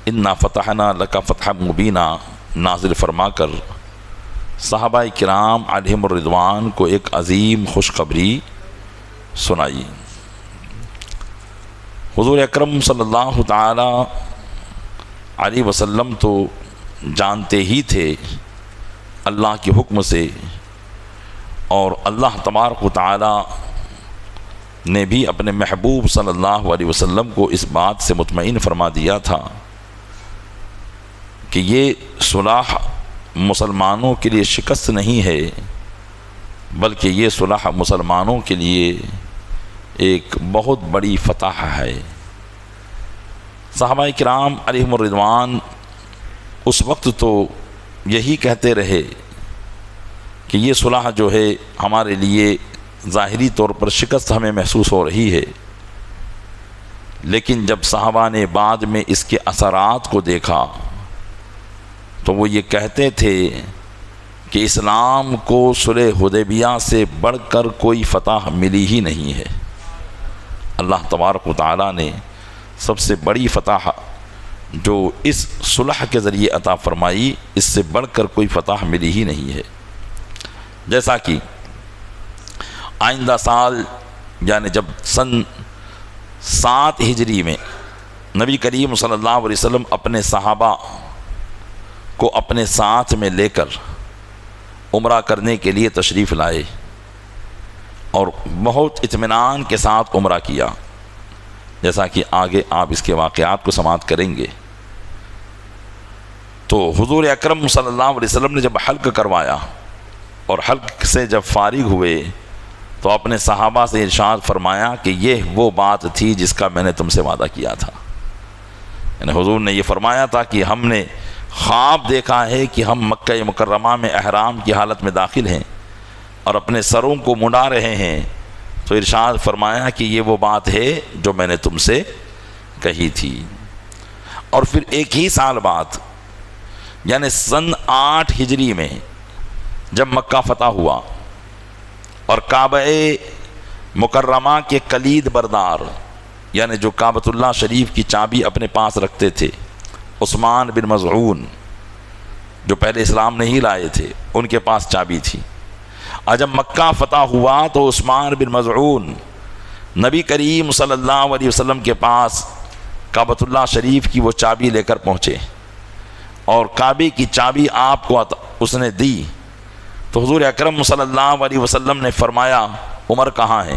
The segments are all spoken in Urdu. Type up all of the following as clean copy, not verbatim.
انا فتحنا لک فتحا مبینا نازل فرما کر صحابہ کرام علیہم الرضوان کو ایک عظیم خوشخبری سنائی۔ حضور اکرم صلی اللہ تعالی علیہ وسلم تو جانتے ہی تھے اللہ کے حکم سے، اور اللہ تبارک و تعالی نے بھی اپنے محبوب صلی اللہ علیہ وسلم کو اس بات سے مطمئن فرما دیا تھا کہ یہ صلح مسلمانوں کے لیے شکست نہیں ہے، بلکہ یہ صلح مسلمانوں کے لیے ایک بہت بڑی فتح ہے۔ صحابہ کرام علیہم الرضوان اس وقت تو یہی کہتے رہے کہ یہ صلح جو ہے ہمارے لیے ظاہری طور پر شکست ہمیں محسوس ہو رہی ہے، لیکن جب صحابہ نے بعد میں اس کے اثرات کو دیکھا تو وہ یہ کہتے تھے کہ اسلام کو صلح حدیبیہ سے بڑھ کر کوئی فتح ملی ہی نہیں ہے۔ اللہ تبارک و تعالیٰ نے سب سے بڑی فتح جو اس صلح کے ذریعے عطا فرمائی، اس سے بڑھ کر کوئی فتح ملی ہی نہیں ہے۔ جیسا کہ آئندہ سال یعنی جب سن 7 ہجری میں نبی کریم صلی اللہ علیہ وسلم اپنے صحابہ کو اپنے ساتھ میں لے کر عمرہ کرنے کے لیے تشریف لائے اور بہت اطمینان کے ساتھ عمرہ کیا، جیسا کہ آگے آپ اس کے واقعات کو سماعت کریں گے، تو حضور اکرم صلی اللہ علیہ وسلم نے جب حلق کروایا اور حلق سے جب فارغ ہوئے تو اپنے صحابہ سے ارشاد فرمایا کہ یہ وہ بات تھی جس کا میں نے تم سے وعدہ کیا تھا۔ یعنی حضور نے یہ فرمایا تھا کہ ہم نے خواب دیکھا ہے کہ ہم مکہ مکرمہ میں احرام کی حالت میں داخل ہیں اور اپنے سروں کو منڈا رہے ہیں، تو ارشاد فرمایا کہ یہ وہ بات ہے جو میں نے تم سے کہی تھی۔ اور پھر ایک ہی سال بعد یعنی سن 8 ہجری میں جب مکہ فتح ہوا اور کعبہ مکرمہ کے کلید بردار یعنی جو کعبۃ اللہ شریف کی چابی اپنے پاس رکھتے تھے، عثمان بن مظعون، جو پہلے اسلام نہیں لائے تھے، ان کے پاس چابی تھی۔ اور جب مکہ فتح ہوا تو عثمان بن مظعون نبی کریم صلی اللہ علیہ وسلم کے پاس کعبۃ اللہ شریف کی وہ چابی لے کر پہنچے اور کعبے کی چابی آپ کو اس نے دی، تو حضور اکرم صلی اللہ علیہ وسلم نے فرمایا عمر کہاں ہے؟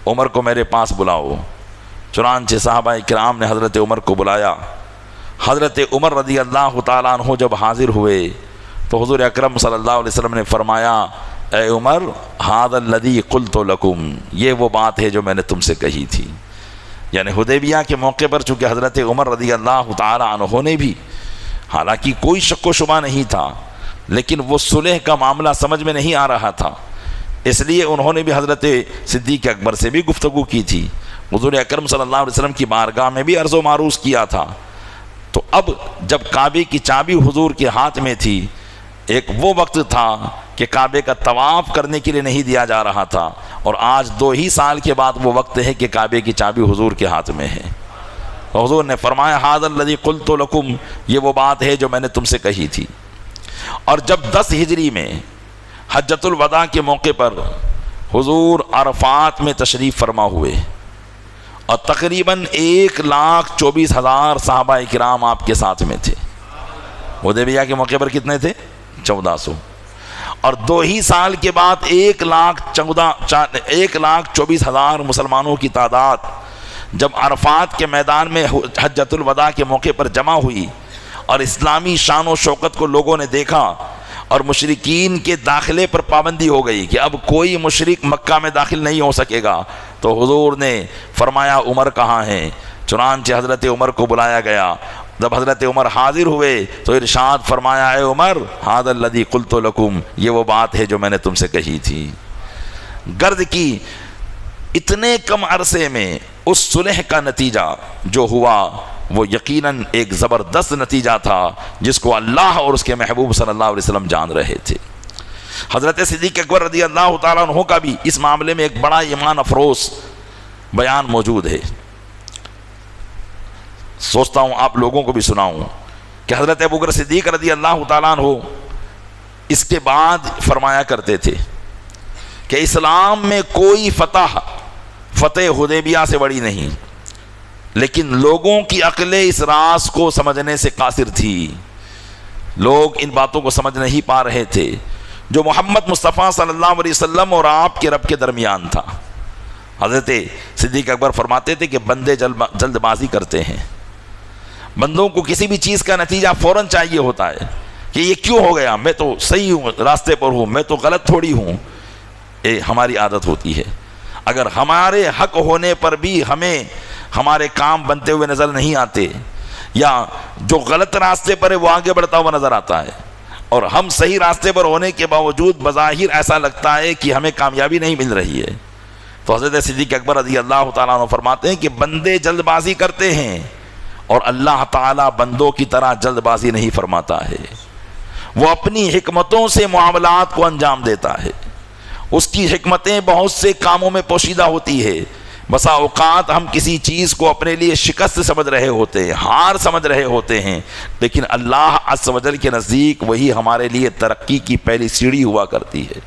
عمر کو میرے پاس بلاؤ۔ چنانچہ صحابہ کرام نے حضرت عمر کو بلایا۔ حضرت عمر رضی اللہ تعالیٰ عنہ جب حاضر ہوئے تو حضور اکرم صلی اللہ علیہ وسلم نے فرمایا اے عمر ھذا الذی قلت لکم، یہ وہ بات ہے جو میں نے تم سے کہی تھی۔ یعنی حدیبیہ کے موقع پر چونکہ حضرت عمر رضی اللہ تعالیٰ عنہ نے بھی، حالانکہ کوئی شک و شبہ نہیں تھا، لیکن وہ صلح کا معاملہ سمجھ میں نہیں آ رہا تھا، اس لیے انہوں نے بھی حضرت صدیق اکبر سے بھی گفتگو کی تھی، حضور اکرم صلی اللہ علیہ وسلم کی بارگاہ میں بھی عرض و معروض کیا تھا۔ تو اب جب کعبے کی چابی حضور کے ہاتھ میں تھی، ایک وہ وقت تھا کہ کعبے کا طواف کرنے کے لیے نہیں دیا جا رہا تھا، اور آج 2 ہی سال کے بعد وہ وقت ہے کہ کعبے کی چابی حضور کے ہاتھ میں ہے۔ حضور نے فرمایا ھذا الذی قلت لکم، یہ وہ بات ہے جو میں نے تم سے کہی تھی۔ اور جب 10 ہجری میں حجۃ الوداع کے موقع پر حضور عرفات میں تشریف فرما ہوئے اور تقریباً 1,24,000 صحابہ کرام آپ کے ساتھ میں تھے۔ حدیبیہ کے موقع پر کتنے تھے؟ 1400۔ اور 2 ہی سال کے بعد 1,24,000 مسلمانوں کی تعداد جب عرفات کے میدان میں حجۃ الوداع کے موقع پر جمع ہوئی اور اسلامی شان و شوکت کو لوگوں نے دیکھا اور مشرکین کے داخلے پر پابندی ہو گئی کہ اب کوئی مشرک مکہ میں داخل نہیں ہو سکے گا، تو حضور نے فرمایا عمر کہاں ہیں؟ چنانچہ حضرت عمر کو بلایا گیا۔ جب حضرت عمر حاضر ہوئے تو ارشاد فرمایا اے عمر ھذا الذی قلت لکم، یہ وہ بات ہے جو میں نے تم سے کہی تھی۔ غرض کی اتنے کم عرصے میں اس صلح کا نتیجہ جو ہوا وہ یقیناً ایک زبردست نتیجہ تھا جس کو اللہ اور اس کے محبوب صلی اللہ علیہ وسلم جان رہے تھے۔ حضرت صدیق اکبر رضی اللہ تعالیٰ عنہ کا بھی اس معاملے میں ایک بڑا ایمان افروز بیان موجود ہے۔ سوچتا ہوں آپ لوگوں کو بھی سناؤں کہ حضرت ابوبکر صدیق رضی اللہ تعالیٰ عنہ اس کے بعد فرمایا کرتے تھے کہ اسلام میں کوئی فتح حدیبیہ سے بڑی نہیں، لیکن لوگوں کی عقلیں اس راز کو سمجھنے سے قاصر تھی، لوگ ان باتوں کو سمجھ نہیں پا رہے تھے جو محمد مصطفیٰ صلی اللہ علیہ وسلم اور آپ کے رب کے درمیان تھا۔ حضرت صدیق اکبر فرماتے تھے کہ بندے جلد بازی کرتے ہیں، بندوں کو کسی بھی چیز کا نتیجہ فوراً چاہیے ہوتا ہے کہ یہ کیوں ہو گیا، میں تو صحیح ہوں، راستے پر ہوں، میں تو غلط تھوڑی ہوں۔ ہماری عادت ہوتی ہے، اگر ہمارے حق ہونے پر بھی ہمیں ہمارے کام بنتے ہوئے نظر نہیں آتے، یا جو غلط راستے پر ہے وہ آگے بڑھتا ہوا نظر آتا ہے، اور ہم صحیح راستے پر ہونے کے باوجود بظاہر ایسا لگتا ہے کہ ہمیں کامیابی نہیں مل رہی ہے، تو حضرت صدیق اکبر رضی اللہ تعالیٰ عنہ فرماتے ہیں کہ بندے جلد بازی کرتے ہیں اور اللہ تعالیٰ بندوں کی طرح جلد بازی نہیں فرماتا ہے، وہ اپنی حکمتوں سے معاملات کو انجام دیتا ہے، اس کی حکمتیں بہت سے کاموں میں پوشیدہ ہوتی ہے۔ بسا اوقات ہم کسی چیز کو اپنے لیے شکست سمجھ رہے ہوتے ہیں، ہار سمجھ رہے ہوتے ہیں، لیکن اللہ عز و جل کے نزدیک وہی ہمارے لیے ترقی کی پہلی سیڑھی ہوا کرتی ہے،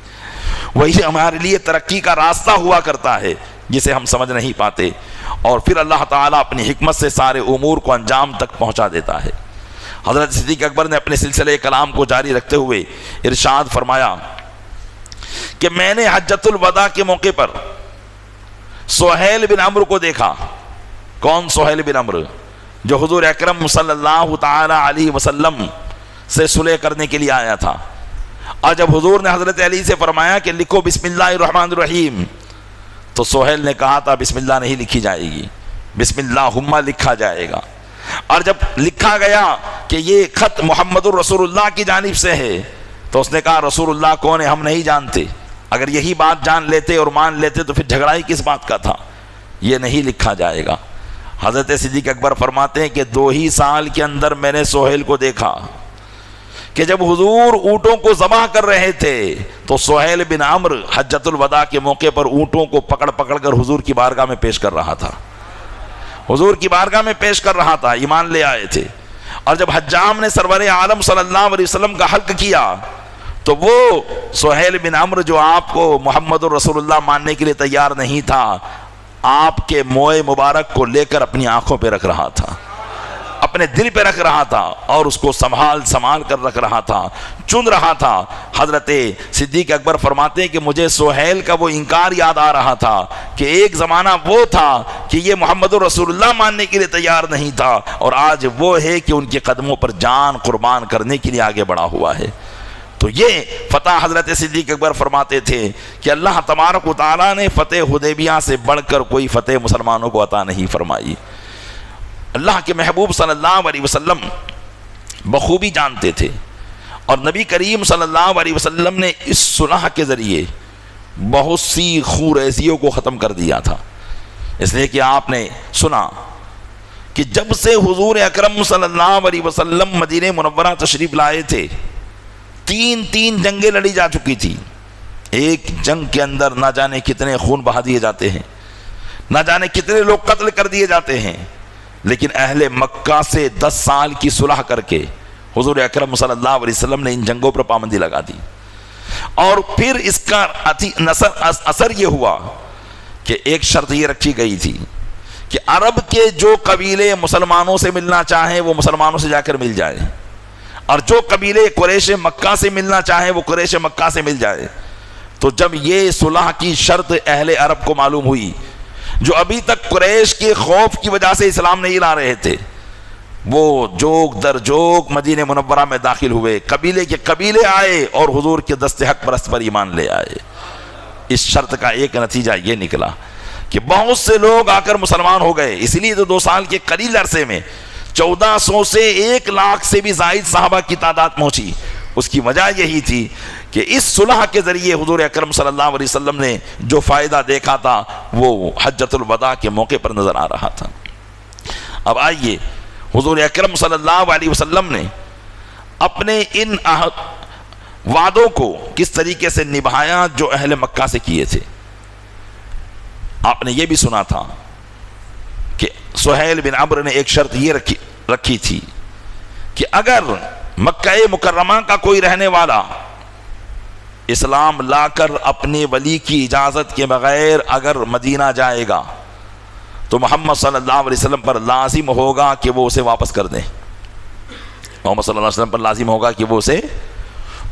وہی ہمارے لیے ترقی کا راستہ ہوا کرتا ہے جسے ہم سمجھ نہیں پاتے، اور پھر اللہ تعالیٰ اپنی حکمت سے سارے امور کو انجام تک پہنچا دیتا ہے۔ حضرت صدیق اکبر نے اپنے سلسلے کلام کو جاری رکھتے ہوئے ارشاد فرمایا کہ میں نے حجۃ الوداع کے موقع پر سہیل بن عمرو کو دیکھا۔ کون سہیل بن عمرو؟ جو حضور اکرم صلی اللہ تعالی علیہ وسلم سے صلح کرنے کے لیے آیا تھا، اور جب حضور نے حضرت علی سے فرمایا کہ لکھو بسم اللہ الرحمن الرحیم، تو سہیل نے کہا تھا بسم اللہ نہیں لکھی جائے گی، بسم اللہم لکھا جائے گا، اور جب لکھا گیا کہ یہ خط محمد الرسول اللہ کی جانب سے ہے تو اس نے کہا رسول اللہ کون ہے ہم نہیں جانتے، اگر یہی بات جان لیتے اور مان لیتے تو پھر جھگڑا ہی کس بات کا تھا، یہ نہیں لکھا جائے گا۔ حضرت صدیق اکبر فرماتے ہیں کہ 2 ہی سال کے اندر میں نے سہیل کو دیکھا کہ جب حضور اونٹوں کو ذبح کر رہے تھے تو سہیل بن عمرو حجۃ الوداع کے موقع پر اونٹوں کو پکڑ پکڑ کر حضور کی بارگاہ میں پیش کر رہا تھا، حضور کی بارگاہ میں پیش کر رہا تھا، ایمان لے آئے تھے، اور جب حجام نے سرور عالم صلی اللہ علیہ وسلم کا حلق کیا تو وہ سہیل بن عمرو جو آپ کو محمد الرسول اللہ ماننے کے لیے تیار نہیں تھا، آپ کے موئے مبارک کو لے کر اپنی آنکھوں پہ رکھ رہا تھا، اپنے دل پہ رکھ رہا تھا، اور اس کو سنبھال کر رکھ رہا تھا، چن رہا تھا۔ حضرت صدیق اکبر فرماتے ہیں کہ مجھے سہیل کا وہ انکار یاد آ رہا تھا کہ ایک زمانہ وہ تھا کہ یہ محمد الرسول اللہ ماننے کے لیے تیار نہیں تھا، اور آج وہ ہے کہ ان کے قدموں پر جان قربان کرنے کے لیے آگے بڑھا ہوا ہے۔ تو یہ فتح حضرت صدیق اکبر فرماتے تھے کہ اللہ تبارک و تعالیٰ نے فتح حدیبیہ سے بڑھ کر کوئی فتح مسلمانوں کو عطا نہیں فرمائی۔ اللہ کے محبوب صلی اللہ علیہ وسلم بخوبی جانتے تھے، اور نبی کریم صلی اللہ علیہ وسلم نے اس صلح کے ذریعے بہت سی خوریزیوں کو ختم کر دیا تھا، اس لیے کہ آپ نے سنا کہ جب سے حضور اکرم صلی اللہ علیہ وسلم مدینہ منورہ تشریف لائے تھے 3 جنگیں لڑی جا چکی تھی، ایک جنگ کے اندر نہ جانے کتنے خون بہا دیے جاتے ہیں، نہ جانے کتنے لوگ قتل کر دیے جاتے ہیں، لیکن اہل مکہ سے 10 سال کی صلح کر کے حضور اکرم صلی اللہ علیہ وسلم نے ان جنگوں پر پابندی لگا دی، اور پھر اس کا اثر یہ ہوا کہ ایک شرط یہ رکھی گئی تھی کہ عرب کے جو قبیلے مسلمانوں سے ملنا چاہیں وہ مسلمانوں سے جا کر مل جائے، اور جو قبیلے قریش مکہ سے ملنا چاہیں وہ قریش مکہ سے مل جائے۔ تو جب یہ صلح کی شرط اہل عرب کو معلوم ہوئی، جو ابھی تک قریش کے خوف کی وجہ سے اسلام نہیں لا رہے تھے، وہ جوگ در جوگ مدینہ منورہ میں داخل ہوئے، قبیلے کے قبیلے آئے اور حضور کے دست حق پرست پر ایمان لے آئے۔ اس شرط کا ایک نتیجہ یہ نکلا کہ بہت سے لوگ آ کر مسلمان ہو گئے، اس لیے تو 2 سال کے قلیل عرصے میں 1400 سے 1 لاکھ سے بھی زائد صحابہ کی تعداد پہنچی۔ اس کی وجہ یہی تھی کہ اس صلح کے ذریعے حضور اکرم صلی اللہ علیہ وسلم نے جو فائدہ دیکھا تھا وہ حجۃ الوداع کے موقع پر نظر آ رہا تھا۔ اب آئیے حضور اکرم صلی اللہ علیہ وسلم نے اپنے ان وعدوں کو کس طریقے سے نبھایا جو اہل مکہ سے کیے تھے۔ آپ نے یہ بھی سنا تھا کہ سہیل بن عمرو نے ایک شرط یہ رکھی تھی کہ اگر مکہ مکرمہ کا کوئی رہنے والا اسلام لا کر اپنے ولی کی اجازت کے بغیر اگر مدینہ جائے گا تو محمد صلی اللہ علیہ وسلم پر لازم ہوگا کہ وہ اسے واپس کر دیں. محمد صلی اللہ علیہ وسلم پر لازم ہوگا کہ وہ اسے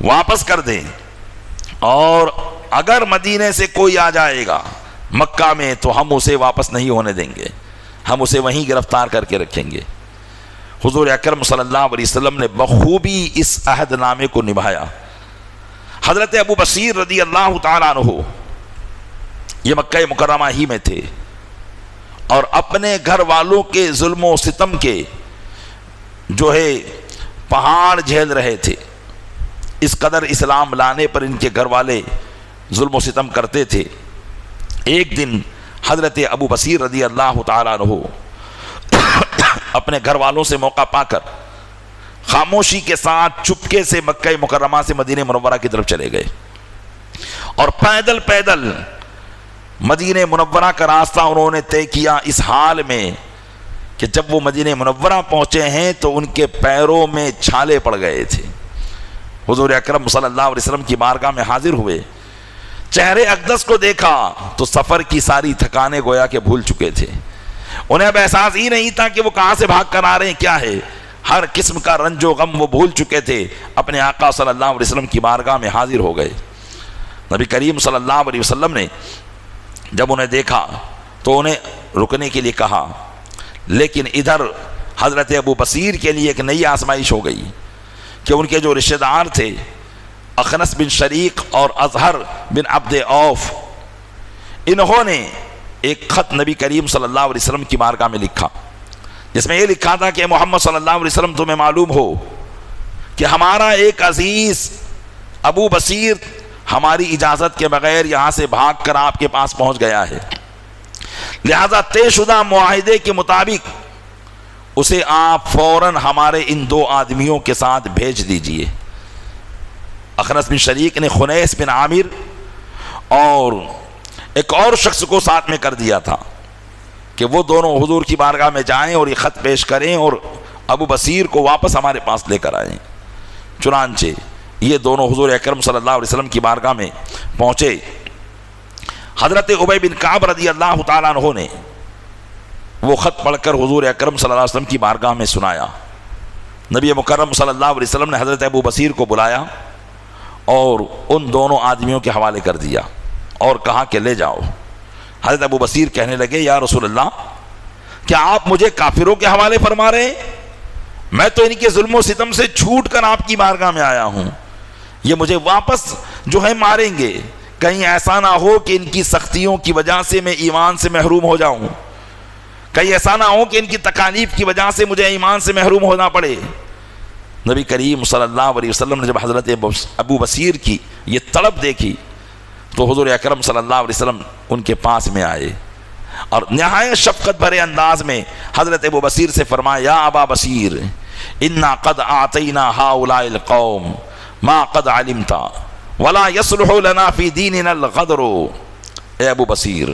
واپس کر دیں. اور اگر مدینے سے کوئی آ جائے گا مکہ میں تو ہم اسے واپس نہیں ہونے دیں گے, ہم اسے وہیں گرفتار کر کے رکھیں گے. حضور اکرم صلی اللہ علیہ وسلم نے بخوبی اس عہد نامے کو نبھایا. حضرت ابو بصیر رضی اللہ تعالیٰ عنہ یہ مکہ مکرمہ ہی میں تھے اور اپنے گھر والوں کے ظلم و ستم کے جو ہے پہاڑ جھیل رہے تھے. اس قدر اسلام لانے پر ان کے گھر والے ظلم و ستم کرتے تھے. ایک دن حضرت ابو بصیر رضی اللہ تعالیٰ عنہ اپنے گھر والوں سے موقع پا کر خاموشی کے ساتھ چپکے سے مکہ مکرمہ سے مدینہ منورہ کی طرف چلے گئے اور پیدل پیدل مدینہ منورہ کا راستہ انہوں نے طے کیا, اس حال میں کہ جب وہ مدینہ منورہ پہنچے ہیں تو ان کے پیروں میں چھالے پڑ گئے تھے. حضور اکرم صلی اللہ علیہ وسلم کی بارگاہ میں حاضر ہوئے, چہرے اقدس کو دیکھا تو سفر کی ساری تھکانیں گویا کہ بھول چکے تھے. انہیں اب احساس ہی نہیں تھا کہ وہ کہاں سے بھاگ کر آ رہے ہیں, کیا ہے. ہر قسم کا رنج و غم وہ بھول چکے تھے. اپنے آقا صلی اللہ علیہ وسلم کی بارگاہ میں حاضر ہو گئے. نبی کریم صلی اللہ علیہ وسلم نے جب انہیں دیکھا تو انہیں رکنے کے لیے کہا, لیکن ادھر حضرت ابو بصیر کے لیے ایک نئی آزمائش ہو گئی کہ ان کے جو رشتہ دار تھے اخنس بن شریق اور اظہر بن عبد عوف, انہوں نے ایک خط نبی کریم صلی اللہ علیہ وسلم کی بارگاہ میں لکھا جس میں یہ لکھا تھا کہ محمد صلی اللہ علیہ وسلم تمہیں معلوم ہو کہ ہمارا ایک عزیز ابو بصیر ہماری اجازت کے بغیر یہاں سے بھاگ کر آپ کے پاس پہنچ گیا ہے, لہذا طے شدہ معاہدے کے مطابق اسے آپ فوراً ہمارے ان دو آدمیوں کے ساتھ بھیج دیجئے. اخنس بن شریق نے خنیس بن عامر اور ایک اور شخص کو ساتھ میں کر دیا تھا کہ وہ دونوں حضور کی بارگاہ میں جائیں اور یہ خط پیش کریں اور ابو بصیر کو واپس ہمارے پاس لے کر آئیں. چنانچہ یہ دونوں حضور اکرم صلی اللہ علیہ وسلم کی بارگاہ میں پہنچے. حضرت ابی بن کعب رضی اللہ تعالیٰ عنہ نے وہ خط پڑھ کر حضور اکرم صلی اللہ علیہ وسلم کی بارگاہ میں سنایا. نبی مکرم صلی اللہ علیہ وسلم نے حضرت ابو بصیر کو بلایا اور ان دونوں آدمیوں کے حوالے کر دیا اور کہا کہ لے جاؤ. حضرت ابو بصیر کہنے لگے, یا رسول اللہ, کیا آپ مجھے کافروں کے حوالے فرما رہے ہیں؟ میں تو ان کے ظلم و ستم سے چھوٹ کر آپ کی بارگاہ میں آیا ہوں, یہ مجھے واپس جو ہے ماریں گے. کہیں ایسا نہ ہو کہ ان کی سختیوں کی وجہ سے میں ایمان سے محروم ہو جاؤں, کہیں ایسا نہ ہو کہ ان کی تکالیف کی وجہ سے مجھے ایمان سے محروم ہونا پڑے. نبی کریم صلی اللہ علیہ وسلم نے جب حضرت ابو بصیر کی یہ طلب دیکھی تو حضور اکرم صلی اللہ علیہ وسلم ان کے پاس میں آئے اور نہایت شفقت بھرے انداز میں حضرت ابو بصیر سے فرمایا, یا ابا بصیر, انا قد اعطینا هؤلاء القوم ما قد علمت ولا يصلح لنا في ديننا الغدر. اے ابو بصیر,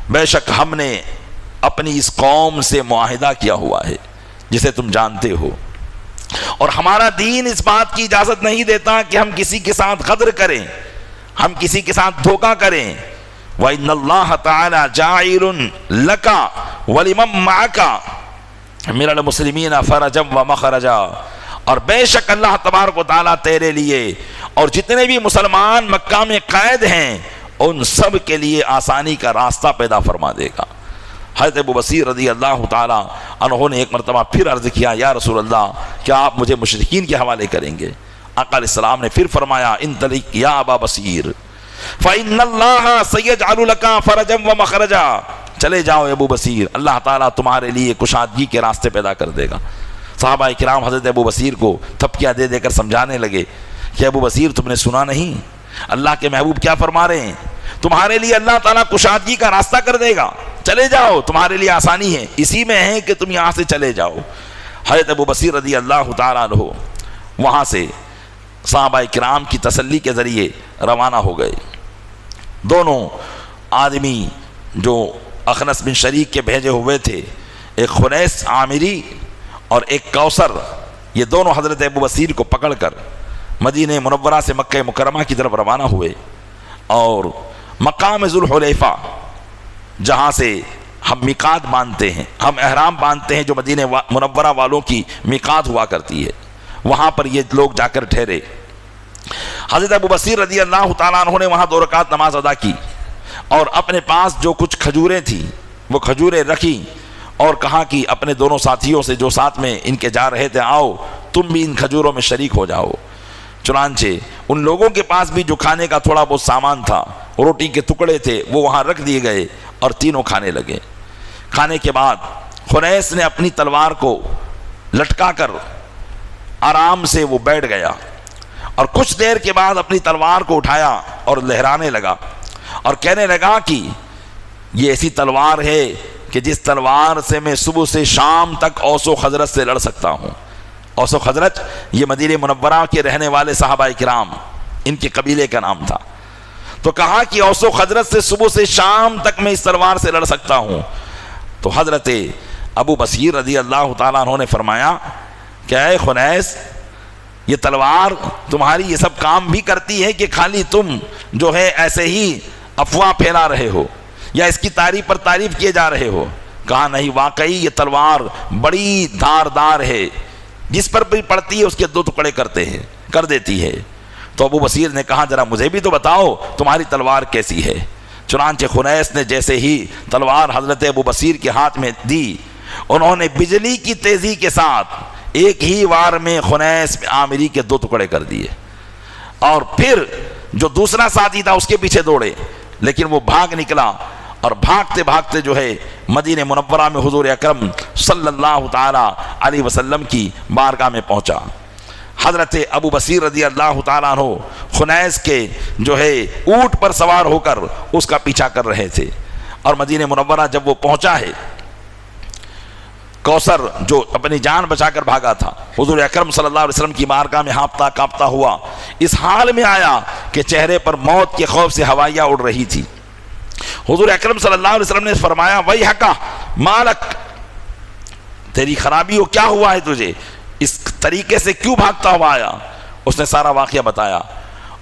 بے شک ہم نے اپنی اس قوم سے معاہدہ کیا ہوا ہے جسے تم جانتے ہو, اور ہمارا دین اس بات کی اجازت نہیں دیتا کہ ہم کسی کے ساتھ غدر کریں, ہم کسی کے ساتھ دھوکہ کریں. وَإِنَّ اللَّهَ تَعَالَى جَاعِلٌ لَكَ وَلِمَن مَّعَكَ مِنَ الْمُسْلِمِينَ فَرَجًا وَمَخْرَجًا, اور بے شک اللہ تبارک و تعالیٰ تیرے لیے اور جتنے بھی مسلمان مکہ میں قید ہیں ان سب کے لیے آسانی کا راستہ پیدا فرما دے گا. حضرت ابو بصیر رضی اللہ تعالیٰ عنہ نے ایک مرتبہ پھر عرض کیا, یا رسول اللہ, کیا آپ مجھے مشرکین کے حوالے کریں گے؟ آقا علیہ السلام نے پھر فرمایا, انطلق یا ابا بصیر فإن اللہ سیجعل لک فرجا ومخرجا, چلے جاؤ ابو بصیر, اللہ تعالیٰ تمہارے لیے کشادگی کے راستے پیدا کر دے گا. صحابہ کرام حضرت ابو بصیر کو تھپکیاں دے دے کر سمجھانے لگے کہ ابو بصیر, تم نے سنا نہیں اللہ کے محبوب کیا فرما رہے ہیں؟ تمہارے لیے اللہ تعالیٰ کشادگی کا راستہ کر دے گا, چلے جاؤ, تمہارے لیے آسانی ہے, اسی میں ہے کہ تم یہاں سے چلے جاؤ. حضرت ابو بصیر رضی اللہ تعالیٰ عنہ وہاں سے صحابہ کرام کی تسلی کے ذریعے روانہ ہو گئے. دونوں آدمی جو اخنس بن شریق کے بھیجے ہوئے تھے, ایک خنیس عامری اور ایک کوثر، یہ دونوں حضرت ابو بصیر کو پکڑ کر مدینہ منورہ سے مکہ مکرمہ کی طرف روانہ ہوئے، اور مقام ذوالحلیفہ جہاں سے ہم میقات باندھتے ہیں، ہم احرام باندھتے ہیں، جو مدینہ منورہ والوں کی میقات ہوا کرتی ہے، وہاں پر یہ لوگ جا کر ٹھہرے۔ حضرت ابو بصیر رضی اللہ تعالیٰ عنہ نے وہاں 2 رکعت نماز ادا کی، اور اپنے پاس جو کچھ کھجوریں تھیں وہ کھجوریں رکھی، اور کہا کہ اپنے دونوں ساتھیوں سے جو ساتھ میں ان کے جا رہے تھے، آؤ تم بھی ان کھجوروں میں شریک ہو جاؤ۔ چنانچہ ان لوگوں کے پاس بھی جو کھانے کا تھوڑا بہت سامان تھا، روٹی کے ٹکڑے تھے، وہ وہاں رکھ دیے گئے اور تینوں کھانے لگے۔ کھانے کے بعد خنیس نے اپنی تلوار کو لٹکا کر آرام سے وہ بیٹھ گیا، اور کچھ دیر کے بعد اپنی تلوار کو اٹھایا اور لہرانے لگا، اور کہنے لگا کہ یہ ایسی تلوار ہے کہ جس تلوار سے میں صبح سے شام تک اوس و خزرج سے لڑ سکتا ہوں۔ اوس و خزرج یہ مدینہ منورہ کے رہنے والے صحابہ کرام، ان کے قبیلے کا نام تھا۔ تو کہا کہ اوس و خزرج سے صبح سے شام تک میں اس تلوار سے لڑ سکتا ہوں۔ تو حضرت ابو بصیر رضی اللہ تعالیٰ عنہ نے فرمایا کہ اے خنیس، یہ تلوار تمہاری یہ سب کام بھی کرتی ہے کہ خالی تم جو ہے ایسے ہی افواہ پھیلا رہے ہو، یا اس کی تعریف پر تعریف کیے جا رہے ہو؟ کہا نہیں، واقعی یہ تلوار بڑی دھاردار ہے، جس پر بھی پڑتی ہے اس کے 2 ٹکڑے کر دیتی ہے۔ تو ابو بصیر نے کہا ذرا مجھے بھی تو بتاؤ تمہاری تلوار کیسی ہے۔ چنانچہ خنیس نے جیسے ہی تلوار حضرت ابو بصیر کے ہاتھ میں دی، انہوں نے بجلی کی تیزی کے ساتھ ایک ہی وار میں خنیس عامری کے 2 ٹکڑے کر دیے، اور پھر جو دوسرا ساتھی تھا اس کے پیچھے دوڑے، لیکن وہ بھاگ نکلا، اور بھاگتے بھاگتے جو ہے مدینہ منورہ میں حضور اکرم صلی اللہ تعالی علیہ وسلم کی بارگاہ میں پہنچا۔ حضرت ابو بصیر رضی اللہ تعالیٰ عنہ خنیس کے جو ہے اونٹ پر سوار ہو کر اس کا پیچھا کر رہے تھے، اور مدینہ منورہ جب وہ پہنچا ہے، کوثر جو اپنی جان بچا کر بھاگا تھا، حضور اکرم صلی اللہ علیہ وسلم کی بارگاہ میں ہانپتا کانپتا ہوا اس حال میں آیا کہ چہرے پر موت کے خوف سے ہوائیاں اڑ رہی تھی۔ حضور اکرم صلی اللہ علیہ وسلم نے فرمایا ویحک مالک، تیری خرابی ہو، کیا ہوا ہے تجھے، اس طریقے سے کیوں بھاگتا ہوا آیا؟ اس نے سارا واقعہ بتایا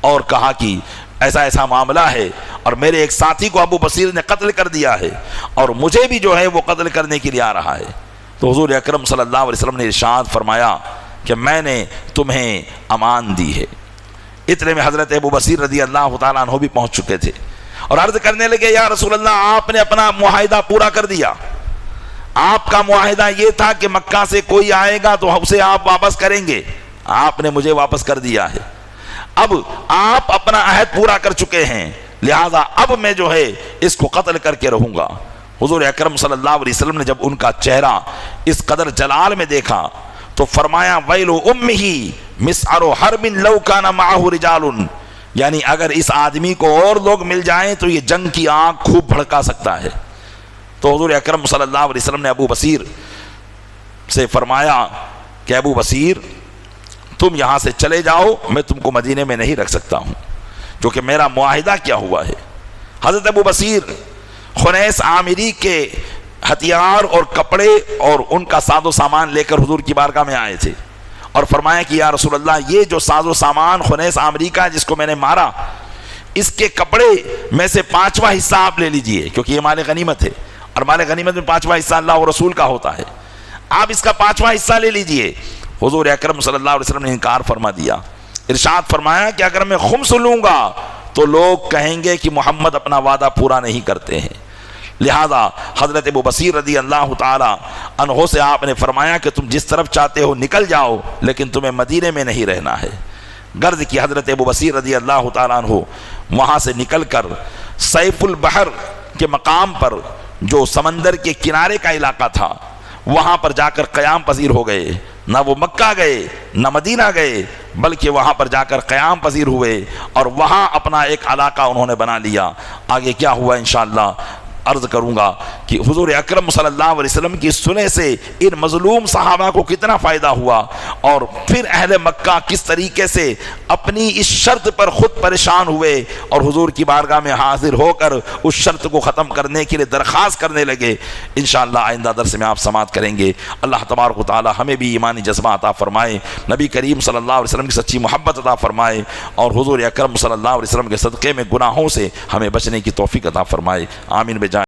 اور کہا کہ ایسا ایسا معاملہ ہے، اور میرے ایک ساتھی کو ابو بصیر نے قتل کر دیا ہے، اور مجھے بھی جو ہے وہ قتل کرنے کے لیے آ رہا ہے۔ تو حضور اکرم صلی اللہ علیہ وسلم نے ارشاد فرمایا کہ میں نے تمہیں امان دی ہے۔ اتنے میں حضرت ابو بصیر رضی اللہ تعالیٰ عنہ بھی پہنچ چکے تھے، اور عرض کرنے لگے یا رسول اللہ، آپ نے اپنا معاہدہ پورا کر دیا، آپ کا معاہدہ یہ تھا کہ مکہ سے کوئی آئے گا تو اسے آپ واپس کریں گے، آپ نے مجھے واپس کر دیا ہے، اب آپ اپنا عہد پورا کر چکے ہیں، لہذا اب میں جو ہے اس کو قتل کر کے رہوں گا۔ حضور اکرم صلی اللہ علیہ وسلم نے جب ان کا چہرہ اس قدر جلال میں دیکھا تو فرمایا ویل امہ مسعر حرب لو کان معه رجال، یعنی اگر اس آدمی کو اور لوگ مل جائیں تو یہ جنگ کی آگ خوب بھڑکا سکتا ہے۔ تو حضور اکرم صلی اللہ علیہ وسلم نے ابو بصیر سے فرمایا کہ ابو بصیر تم یہاں سے چلے جاؤ، میں تم کو مدینے میں نہیں رکھ سکتا ہوں، جو کہ میرا معاہدہ کیا ہوا ہے۔ حضرت ابو بصیر خنیس عامری کے ہتھیار اور کپڑے اور ان کا ساز و سامان لے کر حضور کی بارگاہ میں آئے تھے، اور فرمایا کہ یا رسول اللہ، یہ جو ساز و سامان خنیس عامری کا جس کو میں نے مارا، اس کے کپڑے میں سے 5واں حصہ آپ لے لیجئے، کیونکہ یہ مال غنیمت ہے، اور مال غنیمت میں 5واں حصہ اللہ اور رسول کا ہوتا ہے، آپ اس کا 5واں حصہ لے لیجئے۔ حضور اکرم صلی اللہ علیہ وسلم نے انکار فرما دیا، ارشاد فرمایا کہ اگر میں خمس لوں گا تو لوگ کہیں گے کہ محمد اپنا وعدہ پورا نہیں کرتے ہیں، لہذا حضرت ابو بصیر رضی اللہ تعالی عنہ سے آپ نے فرمایا کہ تم جس طرف چاہتے ہو نکل جاؤ، لیکن تمہیں مدینے میں نہیں رہنا ہے۔ غرض کی حضرت ابو بصیر رضی اللہ تعالیٰ عنہ وہاں سے نکل کر سیف البحر کے مقام پر، جو سمندر کے کنارے کا علاقہ تھا، وہاں پر جا کر قیام پذیر ہو گئے۔ نہ وہ مکہ گئے نہ مدینہ گئے، بلکہ وہاں پر جا کر قیام پذیر ہوئے، اور وہاں اپنا ایک علاقہ انہوں نے بنا لیا۔ آگے کیا ہوا انشاءاللہ عرض کروں گا کہ حضور اکرم صلی اللہ علیہ وسلم کی سنے سے ان مظلوم صحابہ کو کتنا فائدہ ہوا، اور پھر اہل مکہ کس طریقے سے اپنی اس شرط پر خود پریشان ہوئے اور حضور کی بارگاہ میں حاضر ہو کر اس شرط کو ختم کرنے کے لیے درخواست کرنے لگے، انشاءاللہ آئندہ درس میں آپ سماعت کریں گے۔ اللہ تبارک و تعالی ہمیں بھی ایمانی جذبہ عطا فرمائے، نبی کریم صلی اللہ علیہ وسلم کی سچی محبت عطا فرمائے، اور حضور اکرم صلی اللہ علیہ وسلم کے صدقے میں گناہوں سے ہمیں بچنے کی توفیق عطا فرمائے، آمین بجائے